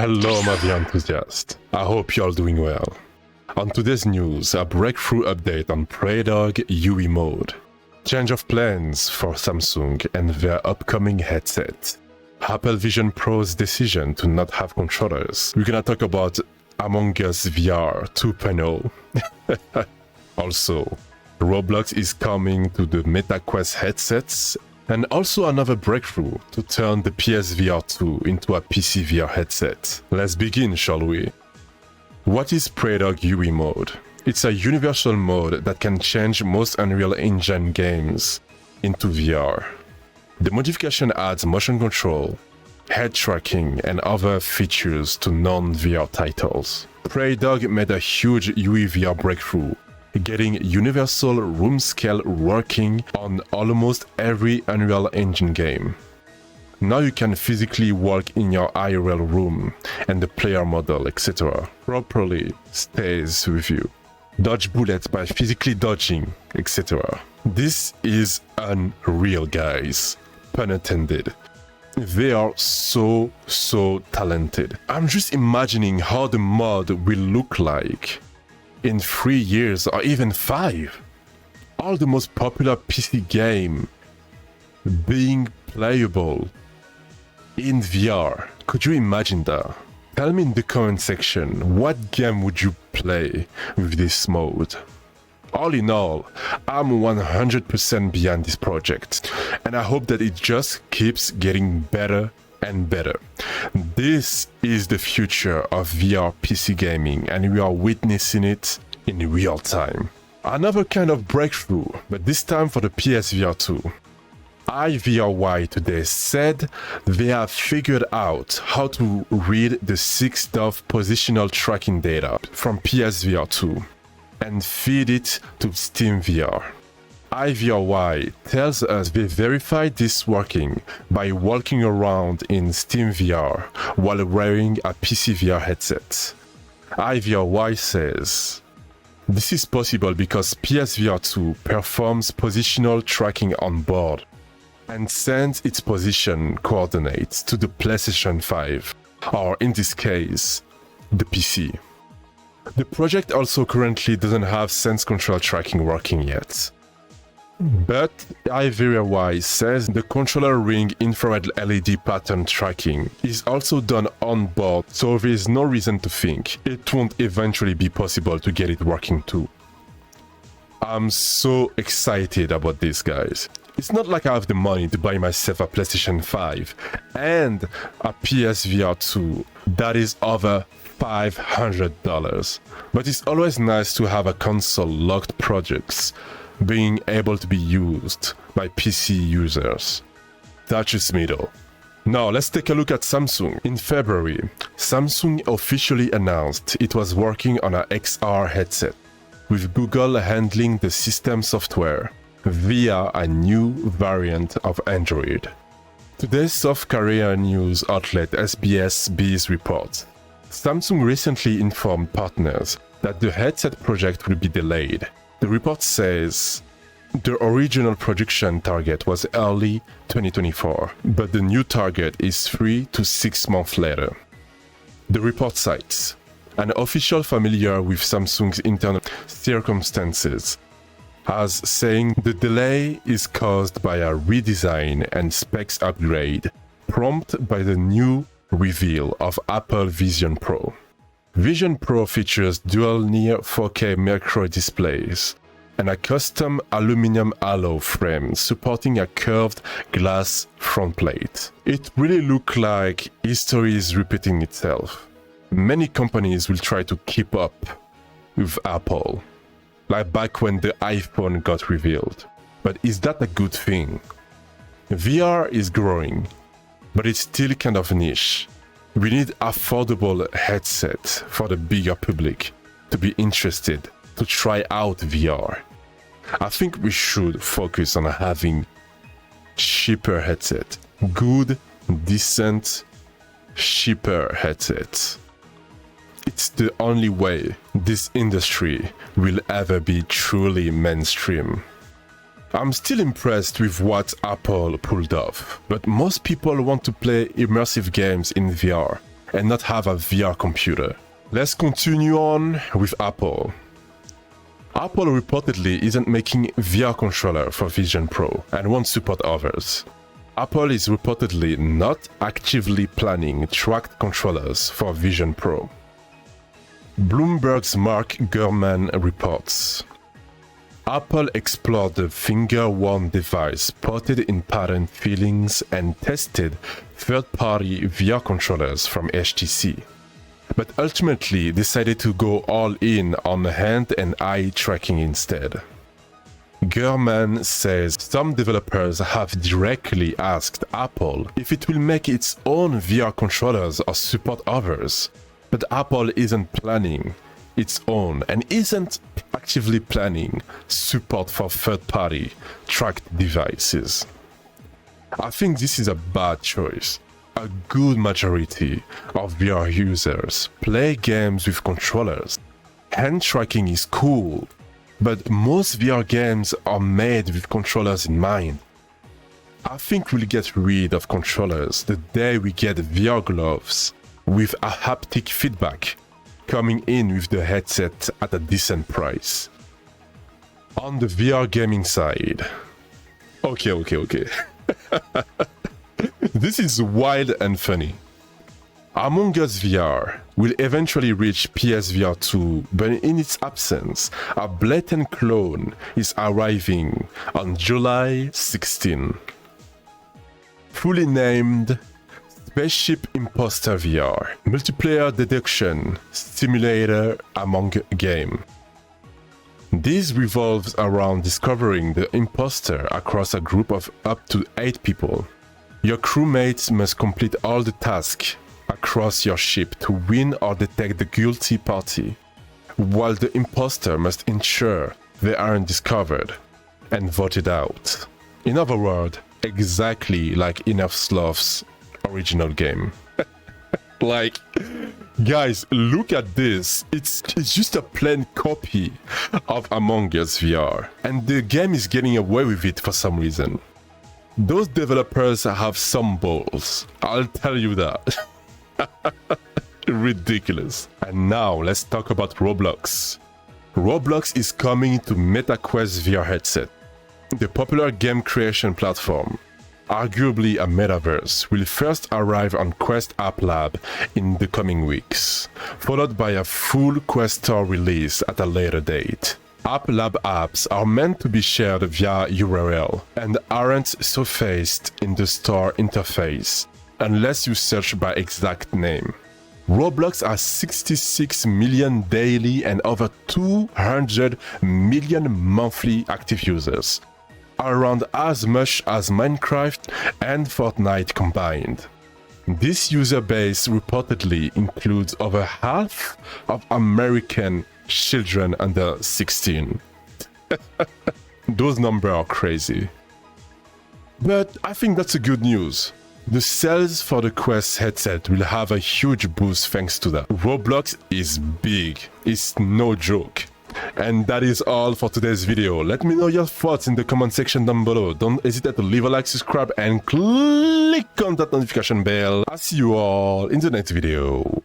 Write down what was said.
Hello my VR enthusiast, I hope you're all doing well. On today's news, a breakthrough update on Praydog UE mode, change of plans for Samsung and their upcoming headset, Apple Vision Pro's decision to not have controllers. We're gonna talk about Among Us VR 2.0. Also, ROBLOX is coming to the MetaQuest headsets, and also another breakthrough to turn the PSVR2 into a PC VR headset. Let's begin, shall we? What is Praydog UE mode? It's a universal mode that can change most Unreal Engine games into VR. The modification adds motion control, head tracking, and other features to non-VR titles. Praydog made a huge UE VR breakthrough, getting universal room scale working on almost every Unreal Engine game. Now you can physically walk in your IRL room and the player model, etc. properly stays with you. Dodge bullets by physically dodging, etc. This is unreal, guys. Pun intended. They are so talented. I'm just imagining how the mod will look like in 3 years or even 5. All the most popular PC game being playable in VR. Could you imagine that? Tell me in the comment section, what game would you play with this mode? All in all, I'm 100% behind this project, and I hope that it just keeps getting better and better. This is the future of VR PC gaming, and we are witnessing it in real time. Another kind of breakthrough, but this time for the PSVR2. IVRY today said they have figured out how to read the 6DoF positional tracking data from PSVR2 and feed it to SteamVR. IVRY tells us they verified this working by walking around in SteamVR while wearing a PCVR headset. IVRY says, this is possible because PSVR2 performs positional tracking on board and sends its position coordinates to the PlayStation 5, or in this case, the PC. The project also currently doesn't have sense control tracking working yet. But IVRY says the controller ring infrared LED pattern tracking is also done on board, so there is no reason to think it won't eventually be possible to get it working too. I'm so excited about this, guys. It's not like I have the money to buy myself a PlayStation 5 and a PSVR2 that is over $500. But it's always nice to have a console locked projects being able to be used by PC users. That's just me though. Now let's take a look at Samsung. In February, Samsung officially announced it was working on an XR headset, with Google handling the system software via a new variant of Android. Today's South Korea news outlet SBS reports Samsung recently informed partners that the headset project will be delayed. The report says the original production target was early 2024, but the new target is 3 to 6 months later. The report cites an official familiar with Samsung's internal circumstances as saying the delay is caused by a redesign and specs upgrade prompted by the new reveal of Apple Vision Pro. Vision Pro features dual near 4K macro displays and a custom aluminum alloy frame supporting a curved glass front plate. It really looks like history is repeating itself. Many companies will try to keep up with Apple, like back when the iPhone got revealed. But is that a good thing? VR is growing, but it's still kind of niche. We need affordable headset for the bigger public to be interested to try out VR. I think we should focus on having cheaper headset. Good, decent, cheaper headsets. It's the only way this industry will ever be truly mainstream. I'm still impressed with what Apple pulled off, but most people want to play immersive games in VR and not have a VR computer. Let's continue on with Apple. Apple reportedly isn't making VR controller for Vision Pro and won't support others. Apple is reportedly not actively planning tracked controllers for Vision Pro. Bloomberg's Mark Gurman reports. Apple explored the finger-worn device spotted in pattern fillings and tested third-party VR controllers from HTC, but ultimately decided to go all in on hand and eye tracking instead. Gurman says some developers have directly asked Apple if it will make its own VR controllers or support others, but Apple isn't planning its own and isn't actively planning support for third-party tracked devices. I think this is a bad choice. A good majority of VR users play games with controllers. Hand tracking is cool, but most VR games are made with controllers in mind. I think we'll get rid of controllers the day we get VR gloves with a haptic feedback coming in with the headset at a decent price. On the VR gaming side, okay. This is wild and funny. Among Us VR will eventually reach PSVR2, but in its absence, a blatant clone is arriving on July 16. Fully named Spaceship Imposter VR, multiplayer deduction simulator among game. This revolves around discovering the imposter across a group of up to 8 people. Your crewmates must complete all the tasks across your ship to win or detect the guilty party, while the imposter must ensure they aren't discovered and voted out. In other words, exactly like Enough Sloth's original game. Like, guys, look at this. It's just a plain copy of Among Us VR, and the game is getting away with it for some reason. Those developers have some balls, I'll tell you that. Ridiculous. And now let's talk about ROBLOX. ROBLOX is coming to MetaQuest VR headset. The popular game creation platform, arguably a metaverse, will first arrive on Quest App Lab in the coming weeks, followed by a full Quest Store release at a later date. App Lab apps are meant to be shared via URL and aren't surfaced in the store interface unless you search by exact name. ROBLOX has 66 million daily and over 200 million monthly active users, around as much as Minecraft and Fortnite combined. This user base reportedly includes over half of American children under 16. Those numbers are crazy. But I think that's a good news. The sales for the Quest headset will have a huge boost thanks to that. ROBLOX is big. It's no joke. And that is all for today's video. Let me know your thoughts in the comment section down below. Don't hesitate to leave a like, subscribe, and click on that notification bell. I'll see you all in the next video.